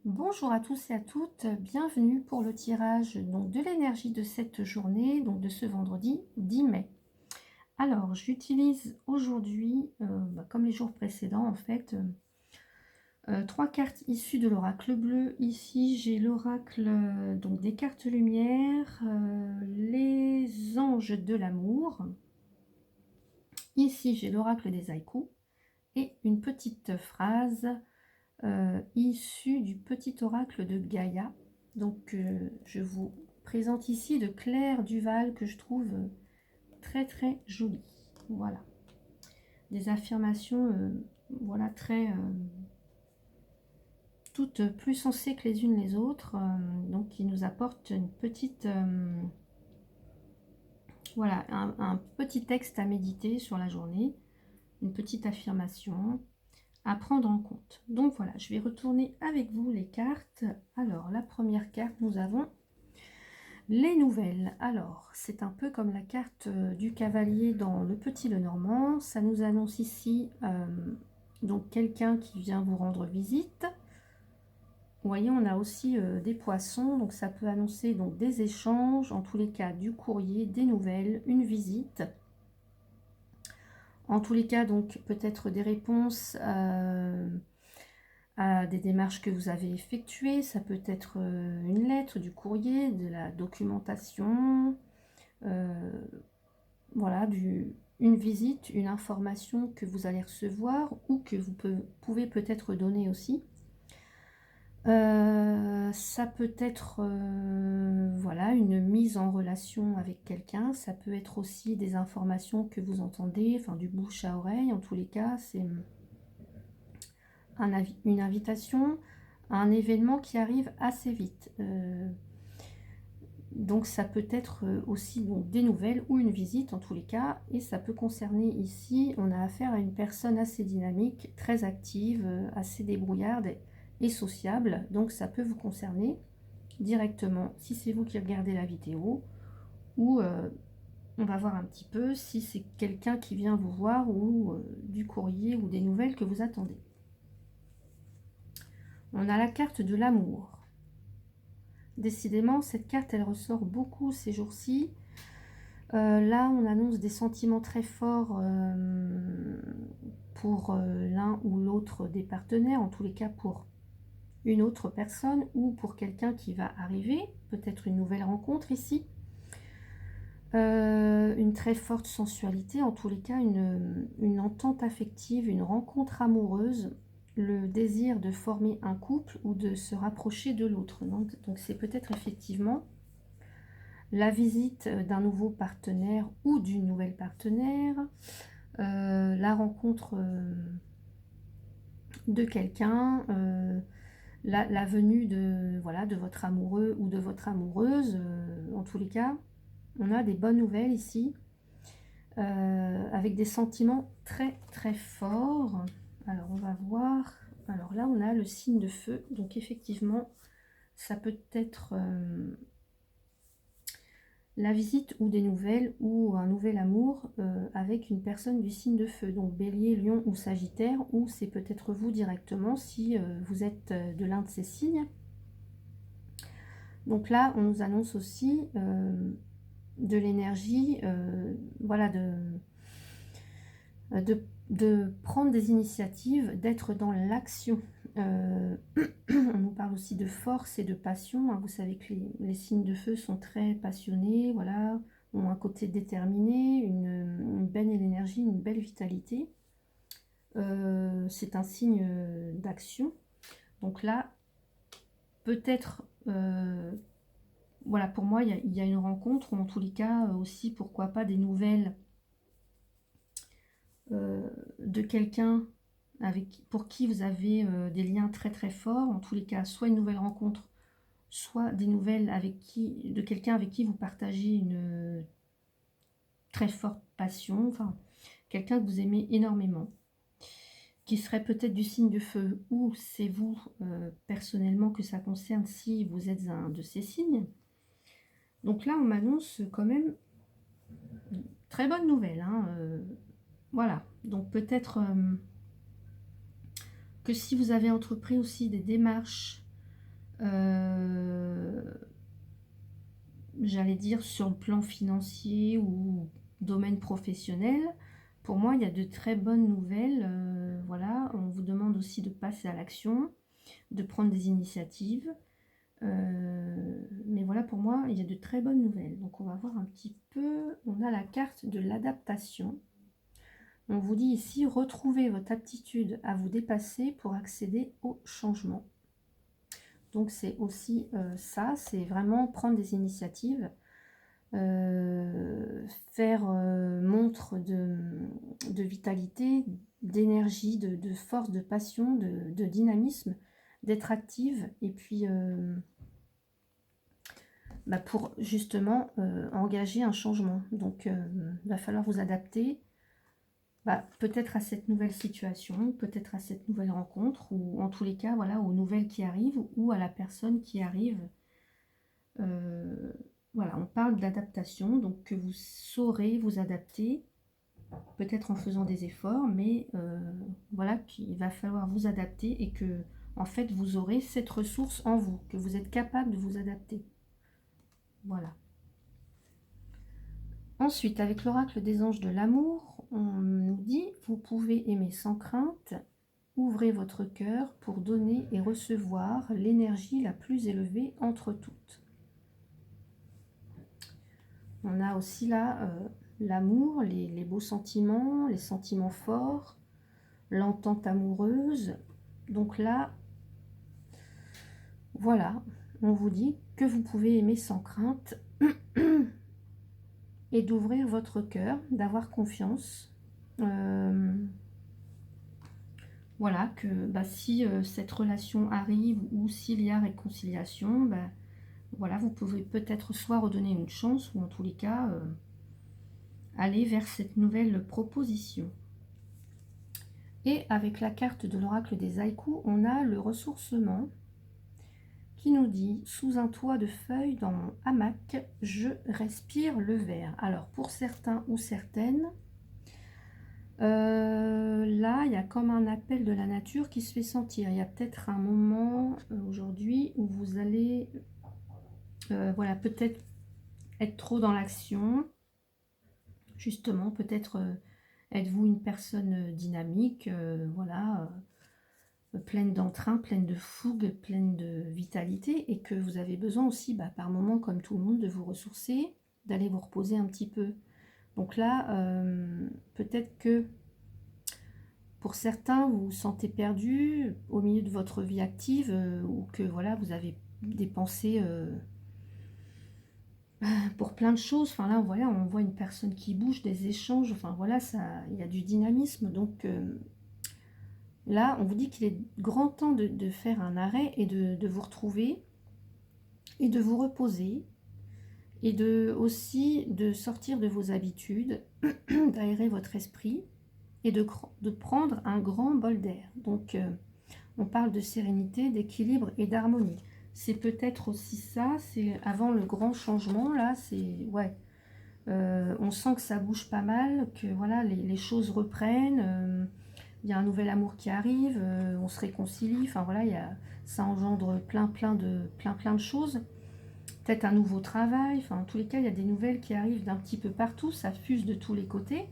Bonjour à tous et à toutes, bienvenue pour le tirage donc, de l'énergie de cette journée, donc de ce vendredi 10 mai. Alors, j'utilise aujourd'hui, comme les jours précédents en fait, trois cartes issues de l'oracle bleu. Ici, j'ai l'oracle donc des cartes lumière, les anges de l'amour. Ici, j'ai l'oracle des haïkus et une petite phrase issu du petit oracle de Gaïa. Donc je vous présente ici de Claire Duval que je trouve très très jolie. Voilà. Des affirmations voilà, très toutes plus sensées que les unes les autres, donc qui nous apportent une petite voilà, un petit texte à méditer sur la journée, une petite affirmation à prendre en compte. Donc voilà, je vais retourner avec vous les cartes. Alors, la première carte, nous avons les nouvelles. Alors, c'est un peu comme la carte du cavalier dans le Petit Lenormand. Ça nous annonce ici donc quelqu'un qui vient vous rendre visite. Vous voyez, on a aussi des poissons, donc ça peut annoncer donc des échanges, en tous les cas du courrier, des nouvelles, une visite. En tous les cas, donc peut-être des réponses à des démarches que vous avez effectuées. Ça peut être une lettre, du courrier, de la documentation, voilà, une visite, une information que vous allez recevoir ou que vous pouvez peut-être donner aussi. Ça peut être voilà, une mise en relation avec quelqu'un. Ça peut être aussi des informations que vous entendez, enfin du bouche à oreille. En tous les cas, c'est une invitation à un événement qui arrive assez vite. Donc ça peut être aussi donc, des nouvelles ou une visite en tous les cas. Et ça peut concerner ici, on a affaire à une personne assez dynamique, très active, assez débrouillarde et sociable. Donc ça peut vous concerner directement si c'est vous qui regardez la vidéo. Ou on va voir un petit peu si c'est quelqu'un qui vient vous voir ou du courrier ou des nouvelles que vous attendez. On a la carte de l'amour. Décidément, cette carte, elle ressort beaucoup ces jours-ci. Là, on annonce des sentiments très forts pour l'un ou l'autre des partenaires, en tous les cas pour une autre personne ou pour quelqu'un qui va arriver, peut-être une nouvelle rencontre ici. Une très forte sensualité, en tous les cas une entente affective, une rencontre amoureuse, le désir de former un couple ou de se rapprocher de l'autre. Donc c'est peut-être effectivement la visite d'un nouveau partenaire ou d'une nouvelle partenaire, la rencontre de quelqu'un, la venue de, voilà, de votre amoureux ou de votre amoureuse. En tous les cas, on a des bonnes nouvelles ici, avec des sentiments très très forts. Alors on va voir. Alors là on a le signe de feu, donc effectivement ça peut être la visite ou des nouvelles ou un nouvel amour avec une personne du signe de feu, donc Bélier, Lion ou Sagittaire, ou c'est peut-être vous directement si vous êtes de l'un de ces signes. Donc là, on nous annonce aussi de l'énergie, voilà, de prendre des initiatives, d'être dans l'action. On nous parle aussi de force et de passion, hein. Vous savez que les signes de feu sont très passionnés, voilà, ont un côté déterminé, une belle énergie, une belle vitalité. C'est un signe d'action. Donc là, peut-être, voilà, pour moi, il y a une rencontre, ou en tous les cas, aussi, pourquoi pas, des nouvelles de quelqu'un pour qui vous avez des liens très très forts, en tous les cas, soit une nouvelle rencontre, soit des nouvelles de quelqu'un avec qui vous partagez une très forte passion, enfin, quelqu'un que vous aimez énormément, qui serait peut-être du signe de feu, ou c'est vous personnellement que ça concerne si vous êtes un de ces signes. Donc là, on m'annonce quand même une très bonne nouvelle, hein, voilà, donc peut-être que si vous avez entrepris aussi des démarches j'allais dire sur le plan financier ou domaine professionnel, pour moi, il y a de très bonnes nouvelles. Voilà, on vous demande aussi de passer à l'action, de prendre des initiatives. Mais voilà, pour moi, il y a de très bonnes nouvelles. Donc, on va voir un petit peu. On a la carte de l'adaptation. On vous dit ici, retrouvez votre aptitude à vous dépasser pour accéder au changement. Donc, c'est aussi ça, c'est vraiment prendre des initiatives, faire montre de vitalité, d'énergie, de force, de passion, de dynamisme, d'être active et puis pour justement engager un changement. Donc, il va falloir vous adapter peut-être à cette nouvelle situation, peut-être à cette nouvelle rencontre, ou en tous les cas, voilà, aux nouvelles qui arrivent, ou à la personne qui arrive. Voilà, on parle d'adaptation, donc que vous saurez vous adapter, peut-être en faisant des efforts, mais voilà, qu'il va falloir vous adapter et que, en fait, vous aurez cette ressource en vous, que vous êtes capable de vous adapter. Voilà. Ensuite, avec l'oracle des anges de l'amour, on nous dit, vous pouvez aimer sans crainte, ouvrez votre cœur pour donner et recevoir l'énergie la plus élevée entre toutes. On a aussi là l'amour, les beaux sentiments, les sentiments forts, l'entente amoureuse. Donc là, voilà, on vous dit que vous pouvez aimer sans crainte et d'ouvrir votre cœur, d'avoir confiance. Voilà, que si cette relation arrive ou s'il y a réconciliation, voilà, vous pouvez peut-être soit redonner une chance ou en tous les cas aller vers cette nouvelle proposition. Et avec la carte de l'oracle des haïkus, on a le ressourcement qui nous dit « Sous un toit de feuilles dans mon hamac, je respire le vert ». Alors pour certains ou certaines, là il y a comme un appel de la nature qui se fait sentir. Il y a peut-être un moment aujourd'hui où vous allez voilà, peut-être être trop dans l'action. Justement, peut-être êtes-vous une personne dynamique, voilà, pleine d'entrain, pleine de fougue, pleine de vitalité, et que vous avez besoin aussi, par moment, comme tout le monde, de vous ressourcer, d'aller vous reposer un petit peu. Donc là, peut-être que pour certains, vous vous sentez perdu au milieu de votre vie active, ou que voilà, vous avez des pensées pour plein de choses. Enfin là, voilà, on voit une personne qui bouge, des échanges, enfin voilà, il y a du dynamisme. Donc là, on vous dit qu'il est grand temps de faire un arrêt et de vous retrouver et de vous reposer et aussi de sortir de vos habitudes, d'aérer votre esprit et de prendre un grand bol d'air. Donc on parle de sérénité, d'équilibre et d'harmonie. C'est peut-être aussi ça, c'est avant le grand changement, là, c'est, ouais, on sent que ça bouge pas mal, que voilà, les choses reprennent, il y a un nouvel amour qui arrive, on se réconcilie, enfin voilà, ça engendre plein de choses. Peut-être un nouveau travail, enfin en tous les cas, il y a des nouvelles qui arrivent d'un petit peu partout, ça fuse de tous les côtés.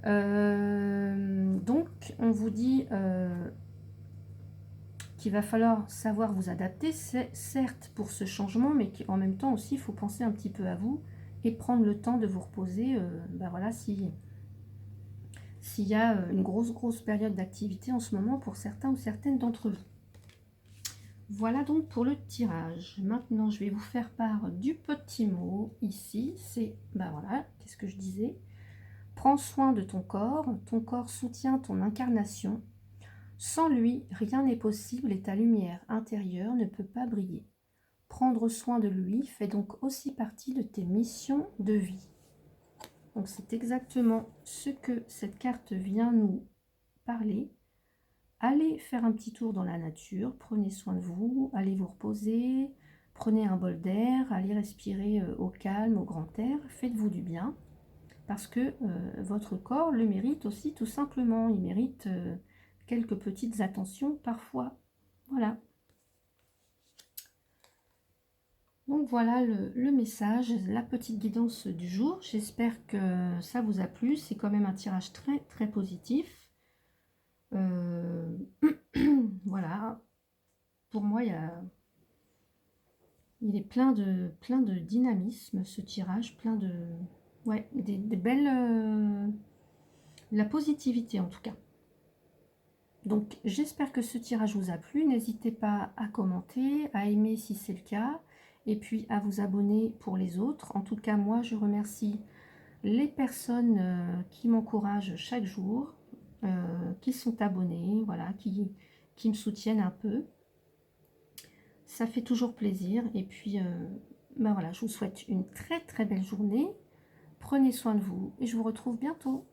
Donc, on vous dit qu'il va falloir savoir vous adapter, certes pour ce changement, mais qu'en même temps aussi, il faut penser un petit peu à vous et prendre le temps de vous reposer. Voilà, s'il y a une grosse période d'activité en ce moment pour certains ou certaines d'entre vous. Voilà donc pour le tirage. Maintenant, je vais vous faire part du petit mot ici. C'est, voilà, qu'est-ce que je disais? Prends soin de ton corps soutient ton incarnation. Sans lui, rien n'est possible et ta lumière intérieure ne peut pas briller. Prendre soin de lui fait donc aussi partie de tes missions de vie. Donc c'est exactement ce que cette carte vient nous parler. Allez faire un petit tour dans la nature, prenez soin de vous, allez vous reposer, prenez un bol d'air, allez respirer au calme, au grand air, faites-vous du bien, parce que votre corps le mérite aussi tout simplement, il mérite quelques petites attentions parfois. Voilà. Donc voilà le message, la petite guidance du jour. J'espère que ça vous a plu. C'est quand même un tirage très très positif. Voilà, pour moi il est plein de dynamisme ce tirage, plein de ouais, des belles la positivité en tout cas. Donc j'espère que ce tirage vous a plu. N'hésitez pas à commenter, à aimer si c'est le cas, et puis à vous abonner pour les autres. En tout cas, moi je remercie les personnes qui m'encouragent chaque jour, qui sont abonnées, voilà, qui me soutiennent un peu. Ça fait toujours plaisir. Et puis, ben voilà, je vous souhaite une très très belle journée. Prenez soin de vous et je vous retrouve bientôt.